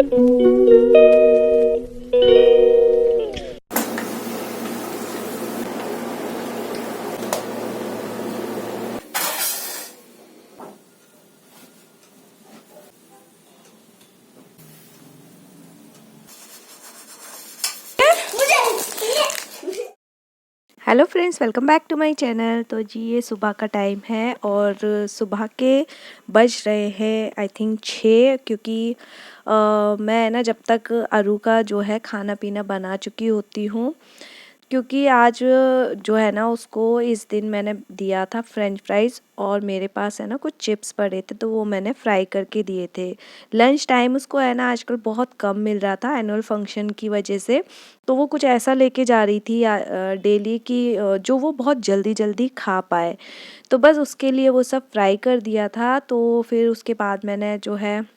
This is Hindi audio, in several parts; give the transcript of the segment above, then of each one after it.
Hello friends, welcome back to my channel. तो जी ये सुबह का टाइम है और सुबह के बज रहे हैं आई थिंक 6, क्योंकि मैं ना जब तक अरू का जो है खाना पीना बना चुकी होती हूँ, क्योंकि आज जो है ना उसको इस दिन मैंने दिया था फ्रेंच फ्राइज़ और मेरे पास है ना कुछ चिप्स पड़े थे, तो वो मैंने फ्राई करके दिए थे। लंच टाइम उसको है ना आजकल बहुत कम मिल रहा था एनुअल फंक्शन की वजह से, तो वो कुछ ऐसा लेके जा रही थी डेली की जो वो बहुत जल्दी जल्दी खा पाए। तो बस उसके लिए वो सब फ्राई कर दिया था। तो फिर उसके बाद मैंने जो है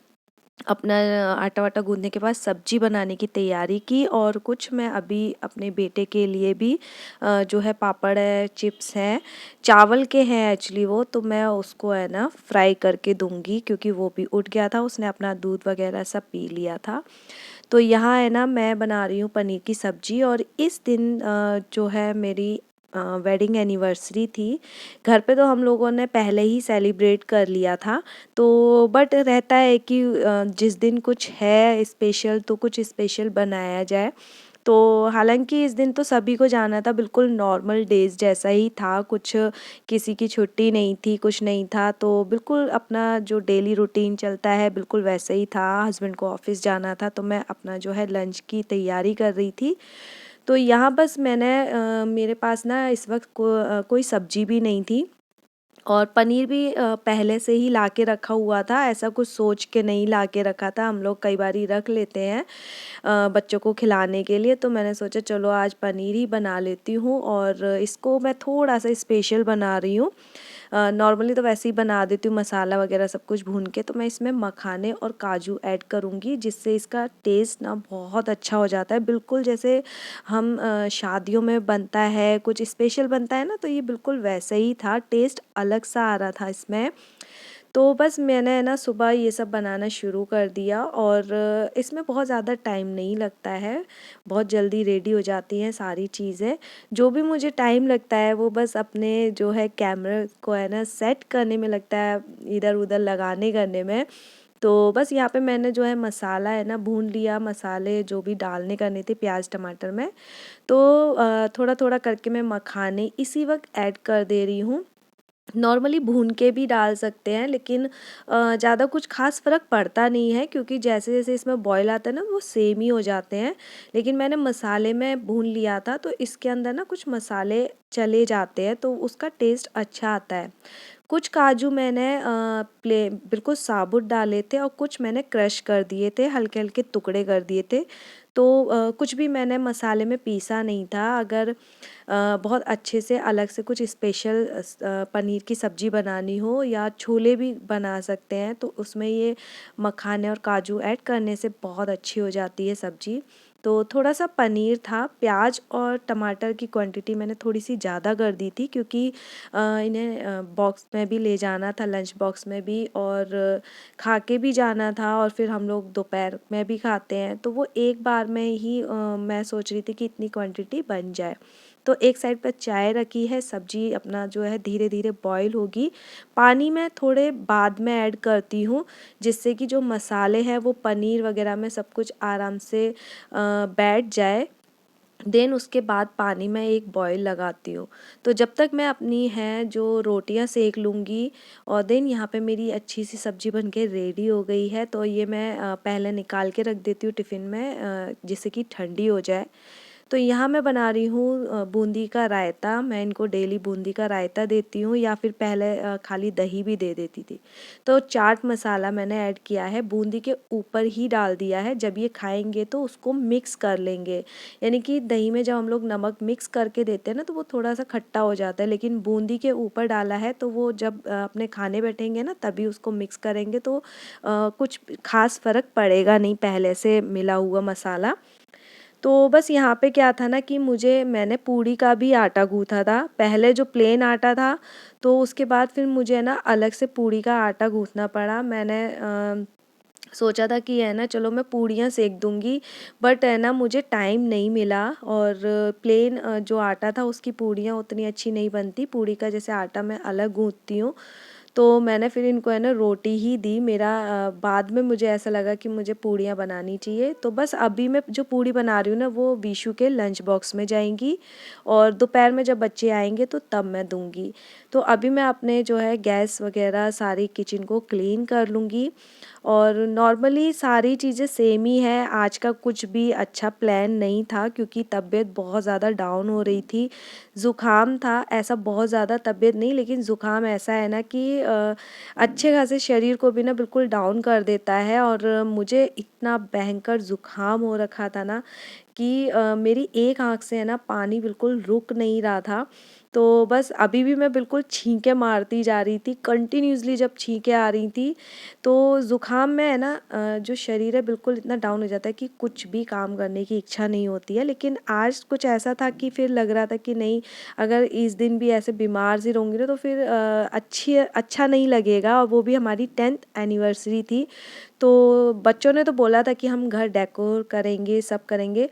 अपना आटा वाटा गूँदने के बाद सब्जी बनाने की तैयारी की, और कुछ मैं अभी अपने बेटे के लिए भी जो है पापड़ है, चिप्स हैं, चावल के हैं एक्चुअली वो, तो मैं उसको है ना फ्राई करके दूंगी, क्योंकि वो भी उठ गया था, उसने अपना दूध वगैरह सब पी लिया था। तो यहाँ है ना मैं बना रही हूँ पनीर की सब्जी, और इस दिन जो है मेरी वेडिंग एनिवर्सरी थी। घर पे तो हम लोगों ने पहले ही सेलिब्रेट कर लिया था, तो बट रहता है कि जिस दिन कुछ है स्पेशल तो कुछ स्पेशल बनाया जाए। तो हालांकि इस दिन तो सभी को जाना था, बिल्कुल नॉर्मल डेज जैसा ही था, कुछ किसी की छुट्टी नहीं थी, कुछ नहीं था, तो बिल्कुल अपना जो डेली रूटीन चलता है बिल्कुल वैसे ही था। हस्बैंड को ऑफिस जाना था, तो मैं अपना जो है लंच की तैयारी कर रही थी। तो यहाँ बस मैंने मेरे पास ना इस वक्त कोई सब्जी भी नहीं थी, और पनीर भी पहले से ही ला के रखा हुआ था, ऐसा कुछ सोच के नहीं ला के रखा था। हम लोग कई बार ही रख लेते हैं बच्चों को खिलाने के लिए, तो मैंने सोचा चलो आज पनीर ही बना लेती हूँ, और इसको मैं थोड़ा सा स्पेशल बना रही हूँ। नॉर्मली तो वैसे ही बना देती हूँ मसाला वगैरह सब कुछ भून के, तो मैं इसमें मखाने और काजू ऐड करूँगी, जिससे इसका टेस्ट ना बहुत अच्छा हो जाता है, बिल्कुल जैसे हम शादियों में बनता है, कुछ स्पेशल बनता है ना, तो ये बिल्कुल वैसे ही था, टेस्ट अलग सा आ रहा था इसमें। तो बस मैंने है ना सुबह ये सब बनाना शुरू कर दिया, और इसमें बहुत ज़्यादा टाइम नहीं लगता है, बहुत जल्दी रेडी हो जाती हैं सारी चीज़ें। जो भी मुझे टाइम लगता है वो बस अपने जो है कैमरा को है ना सेट करने में लगता है, इधर उधर लगाने करने में। तो बस यहाँ पे मैंने जो है मसाला है ना भून लिया, मसाले जो भी डालने करने थे प्याज टमाटर में, तो थोड़ा थोड़ा करके मैं मखाने इसी वक्त ऐड कर दे रही हूँ। नॉर्मली भून के भी डाल सकते हैं, लेकिन ज़्यादा कुछ खास फ़र्क पड़ता नहीं है, क्योंकि जैसे जैसे इसमें बॉयल आता है ना वो सेम ही हो जाते हैं। लेकिन मैंने मसाले में भून लिया था, तो इसके अंदर ना कुछ मसाले चले जाते हैं, तो उसका टेस्ट अच्छा आता है। कुछ काजू मैंने प्ले बिल्कुल साबुत डाले थे, और कुछ मैंने क्रश कर दिए थे, हल्के हल्के टुकड़े कर दिए थे। तो कुछ भी मैंने मसाले में पीसा नहीं था। अगर बहुत अच्छे से अलग से कुछ स्पेशल पनीर की सब्ज़ी बनानी हो, या छोले भी बना सकते हैं, तो उसमें ये मखाने और काजू ऐड करने से बहुत अच्छी हो जाती है सब्ज़ी। तो थोड़ा सा पनीर था, प्याज और टमाटर की क्वांटिटी मैंने थोड़ी सी ज़्यादा कर दी थी, क्योंकि इन्हें बॉक्स में भी ले जाना था, लंच बॉक्स में भी, और खा के भी जाना था, और फिर हम लोग दोपहर में भी खाते हैं, तो वो एक बार में ही मैं सोच रही थी कि इतनी क्वांटिटी बन जाए। तो एक साइड पर चाय रखी है, सब्जी अपना जो है धीरे धीरे बॉईल होगी। पानी मैं थोड़े बाद में ऐड करती हूँ, जिससे कि जो मसाले हैं वो पनीर वगैरह में सब कुछ आराम से बैठ जाए। देन उसके बाद पानी में एक बॉईल लगाती हूँ। तो जब तक मैं अपनी है जो रोटियां सेक लूँगी, और देन यहाँ पे मेरी अच्छी सी सब्जी बन के रेडी हो गई है, तो ये मैं पहले निकाल के रख देती हूँ टिफ़िन में, जिससे कि ठंडी हो जाए। तो यहाँ मैं बना रही हूँ बूंदी का रायता। मैं इनको डेली बूंदी का रायता देती हूँ, या फिर पहले खाली दही भी दे देती थी। तो चाट मसाला मैंने ऐड किया है, बूंदी के ऊपर ही डाल दिया है। जब ये खाएंगे तो उसको मिक्स कर लेंगे, यानी कि दही में जब हम लोग नमक मिक्स करके देते हैं ना, तो वो थोड़ा सा खट्टा हो जाता है, लेकिन बूंदी के ऊपर डाला है, तो वो जब अपने खाने बैठेंगे ना तभी उसको मिक्स करेंगे, तो कुछ खास फ़र्क पड़ेगा नहीं पहले से मिला हुआ मसाला। तो बस यहाँ पे क्या था ना कि मैंने पूड़ी का भी आटा गूँथा था। पहले जो प्लेन आटा था, तो उसके बाद फिर मुझे ना अलग से पूड़ी का आटा गूँथना पड़ा। मैंने सोचा था कि है ना चलो मैं पूड़ियाँ सेक दूँगी, बट है ना मुझे टाइम नहीं मिला। और प्लेन जो आटा था उसकी पूड़ियाँ उतनी अच्छी नहीं बनती, पूड़ी का जैसे आटा मैं अलग गूँथती हूँ। तो मैंने फिर इनको है ना रोटी ही दी। मेरा बाद में मुझे ऐसा लगा कि मुझे पूड़ियाँ बनानी चाहिए, तो बस अभी मैं जो पूड़ी बना रही हूँ ना वो विशु के लंच बॉक्स में जाएंगी, और दोपहर में जब बच्चे आएंगे तो तब मैं दूँगी। तो अभी मैं अपने जो है गैस वगैरह सारी किचन को क्लीन कर लूँगी। और नॉर्मली सारी चीज़ें सेम ही है, आज का कुछ भी अच्छा प्लान नहीं था क्योंकि तबीयत बहुत ज़्यादा डाउन हो रही थी। ज़ुकाम था, ऐसा बहुत ज़्यादा तबीयत नहीं, लेकिन ज़ुकाम ऐसा है ना कि अच्छे खासे शरीर को भी ना बिल्कुल डाउन कर देता है। और मुझे इतना भयंकर ज़ुकाम हो रखा था ना कि मेरी एक आँख से है ना पानी बिल्कुल रुक नहीं रहा था। तो बस अभी भी मैं बिल्कुल छींके मारती जा रही थी, कंटिन्यूअसली जब छींके आ रही थी। तो ज़ुकाम में है ना जो शरीर है बिल्कुल इतना डाउन हो जाता है कि कुछ भी काम करने की इच्छा नहीं होती है। लेकिन आज कुछ ऐसा था कि फिर लग रहा था कि नहीं, अगर इस दिन भी ऐसे बीमार सी रहूँगी ना तो फिर अच्छा नहीं लगेगा। और वो भी हमारी 10th एनिवर्सरी थी, तो बच्चों ने तो बोला था कि हम घर डेकोर करेंगे, सब करेंगे।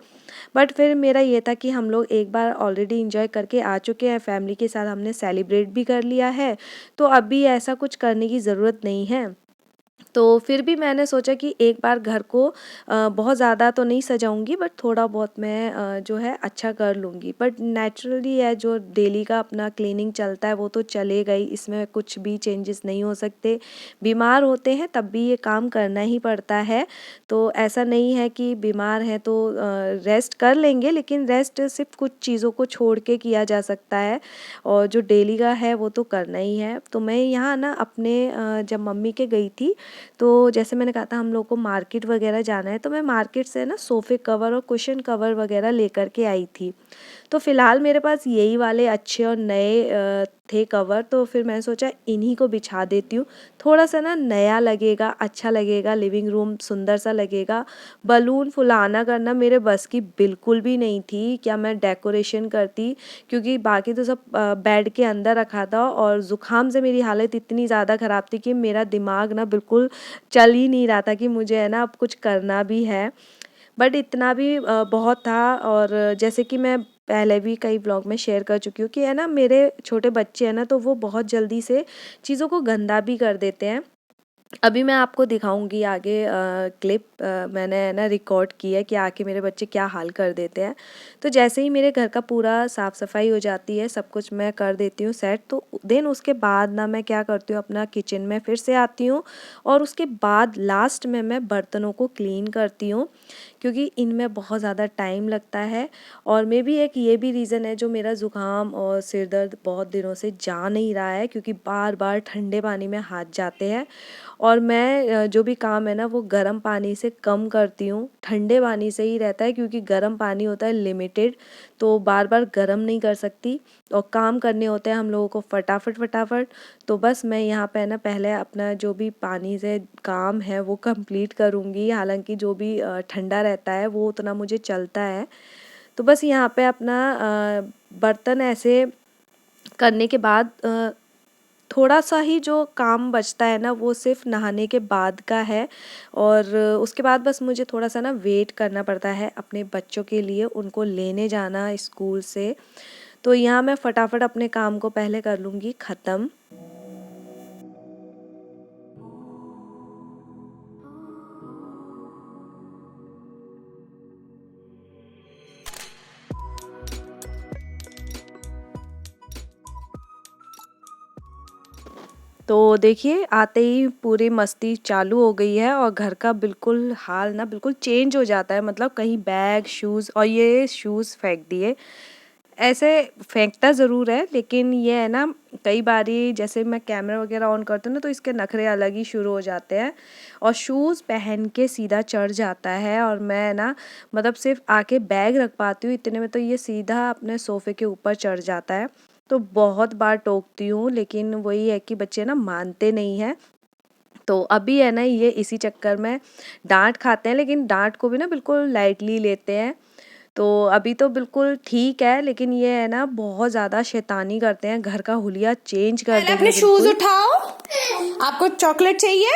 बट फिर मेरा ये था कि हम लोग एक बार ऑलरेडी इंजॉय करके आ चुके हैं, फैमिली के साथ हमने सेलिब्रेट भी कर लिया है, तो अभी ऐसा कुछ करने की ज़रूरत नहीं है। तो फिर भी मैंने सोचा कि एक बार घर को बहुत ज़्यादा तो नहीं सजाऊंगी, बट थोड़ा बहुत मैं जो है अच्छा कर लूँगी। बट नेचुरली है, जो डेली का अपना क्लीनिंग चलता है वो तो चलेगा ही, इसमें कुछ भी चेंजेस नहीं हो सकते। बीमार होते हैं तब भी ये काम करना ही पड़ता है। तो ऐसा नहीं है कि बीमार है तो रेस्ट कर लेंगे, लेकिन रेस्ट सिर्फ कुछ चीज़ों को छोड़ के किया जा सकता है, और जो डेली का है वो तो करना ही है। तो मैं यहाँ ना अपने जब मम्मी के गई थी, तो जैसे मैंने कहा था हम लोग को मार्केट वगैरह जाना है, तो मैं मार्केट से ना सोफ़े कवर और कुशन कवर वगैरह लेकर के आई थी। तो फ़िलहाल मेरे पास यही वाले अच्छे और नए थे कवर, तो फिर मैंने सोचा इन्हीं को बिछा देती हूँ। थोड़ा सा ना नया लगेगा, अच्छा लगेगा, लिविंग रूम सुंदर सा लगेगा। बलून फुलाना करना मेरे बस की बिल्कुल भी नहीं थी, क्या मैं डेकोरेशन करती, क्योंकि बाकी तो सब बेड के अंदर रखा था। और ज़ुकाम से मेरी हालत इतनी ज़्यादा ख़राब थी कि मेरा दिमाग ना बिल्कुल चल ही नहीं रहा था कि मुझे है ना अब कुछ करना भी है। बट इतना भी बहुत था। और जैसे कि मैं पहले भी कई ब्लॉग में शेयर कर चुकी हूँ कि है ना मेरे छोटे बच्चे हैं ना, तो वो बहुत जल्दी से चीज़ों को गंदा भी कर देते हैं। अभी मैं आपको दिखाऊंगी आगे क्लिप मैंने है ना रिकॉर्ड की है कि आके मेरे बच्चे क्या हाल कर देते हैं। तो जैसे ही मेरे घर का पूरा साफ़ सफाई हो जाती है, सब कुछ मैं कर देती हूँ सेट, तो देन उसके बाद ना मैं क्या करती हूँ, अपना किचन में फिर से आती हूँ, और उसके बाद लास्ट में मैं बर्तनों को क्लीन करती हूँ, क्योंकि इनमें बहुत ज़्यादा टाइम लगता है। और मे बी एक ये भी रीज़न है जो मेरा ज़ुकाम और सिर दर्द बहुत दिनों से जा नहीं रहा है, क्योंकि बार बार ठंडे पानी में हाथ जाते हैं। और मैं जो भी काम है ना वो गर्म पानी से कम करती हूँ, ठंडे पानी से ही रहता है, क्योंकि गर्म पानी होता है लिमिटेड, तो बार बार गर्म नहीं कर सकती, और काम करने होते हैं हम लोगों को फटाफट फटाफट। तो बस मैं यहाँ पे ना पहले अपना जो भी पानी से काम है वो कंप्लीट करूँगी, हालांकि जो भी ठंडा रहता है वो उतना मुझे चलता है। तो बस यहाँ पे अपना बर्तन ऐसे करने के बाद थोड़ा सा ही जो काम बचता है ना वो सिर्फ नहाने के बाद का है। और उसके बाद बस मुझे थोड़ा सा ना वेट करना पड़ता है अपने बच्चों के लिए, उनको लेने जाना स्कूल से। तो यहाँ मैं फटाफट अपने काम को पहले कर लूँगी ख़त्म। तो देखिए आते ही पूरी मस्ती चालू हो गई है, और घर का बिल्कुल हाल ना बिल्कुल चेंज हो जाता है। मतलब कहीं बैग शूज़, और ये शूज़ फेंक दिए, ऐसे फेंकता ज़रूर है, लेकिन ये है ना कई बारी जैसे मैं कैमरा वगैरह ऑन करती हूँ ना तो इसके नखरे अलग ही शुरू हो जाते हैं, और शूज़ पहन के सीधा चढ़ जाता है। और मैं ना मतलब सिर्फ आके बैग रख पाती हूँ, इतने में तो ये सीधा अपने सोफ़े के ऊपर चढ़ जाता है। तो बहुत बार टोकती हूँ, लेकिन वही है कि बच्चे ना मानते नहीं हैं। तो अभी है ना ये इसी चक्कर में डांट खाते हैं, लेकिन डांट को भी ना बिल्कुल लाइटली लेते हैं। तो अभी तो बिल्कुल ठीक है, लेकिन ये है ना बहुत ज़्यादा शैतानी करते हैं, घर का हुलिया चेंज कर पहले देंगे अपने शूज बिल्कुल। उठाओ। आपको चॉकलेट चाहिए?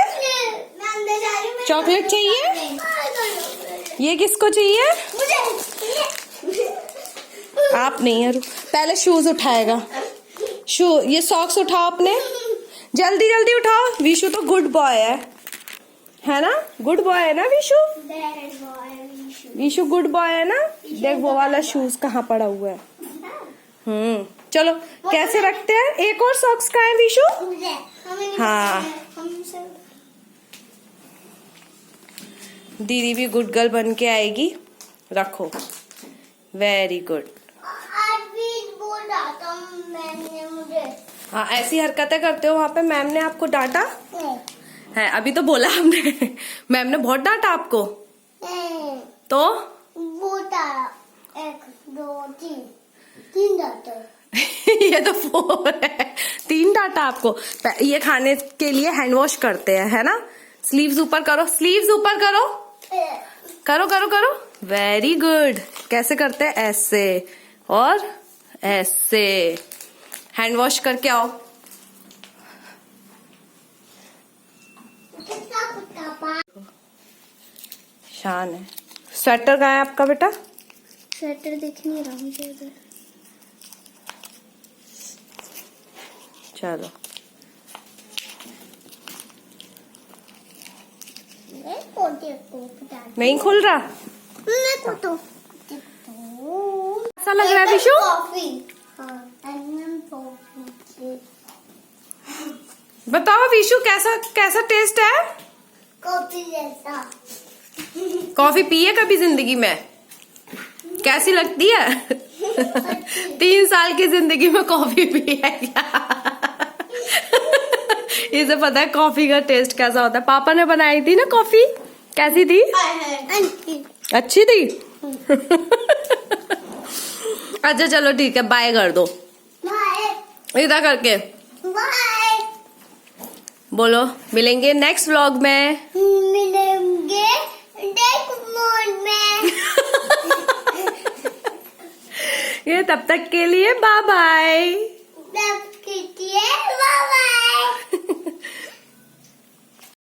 चॉकलेट चाहिए? ये किसको चाहिए? आप नहीं है, पहले शूज उठाएगा। ये सॉक्स उठाओ अपने, जल्दी जल्दी उठाओ। विशु तो गुड बॉय है ना? गुड बॉय है ना विशु? विशु गुड बॉय है ना? देख वो वाला शूज कहाँ पड़ा हुआ है। चलो कैसे रखते हैं? एक और सॉक्स का है विशु? हाँ, दीदी भी गुड गर्ल बन के आएगी। रखो, वेरी गुड। हाँ, ऐसी हरकतें करते हो वहाँ पे, मैम ने आपको डांटा है? अभी तो बोला हमने मैम ने बहुत डांटा आपको। तो एक दो तीन डांटा ये तो 4 है, 3 डांटा आपको। ये खाने के लिए हैंड वॉश करते हैं, है ना? स्लीव्स ऊपर करो, स्लीव्स ऊपर करो, करो करो करो। Very good. कैसे करते हैं? ऐसे और ऐसे। हैंड वॉश करके आओ। शान है। स्वेटर कहाँ है आपका बेटा? स्वेटर दिख नहीं रहा मुझे इधर। चलो नहीं खुल रहा। ऐसा लग रहा है विशु? बताओ विशु, कैसा कैसा टेस्ट है? कॉफी जैसा। कॉफी पी है कभी जिंदगी में? कैसी लगती है? 3 साल की जिंदगी में कॉफी पी है क्या? इसे पता है कॉफी का टेस्ट कैसा होता है। पापा ने बनाई थी ना कॉफी, कैसी थी? अच्छी थी। अच्छा चलो ठीक है, बाय कर दो इधर करके। बोलो मिलेंगे नेक्स्ट व्लॉग में। मिलेंगे नेक्स्ट व्लॉग में। ये तब तक के लिए बाय बाय। तब के लिए बाय बाय।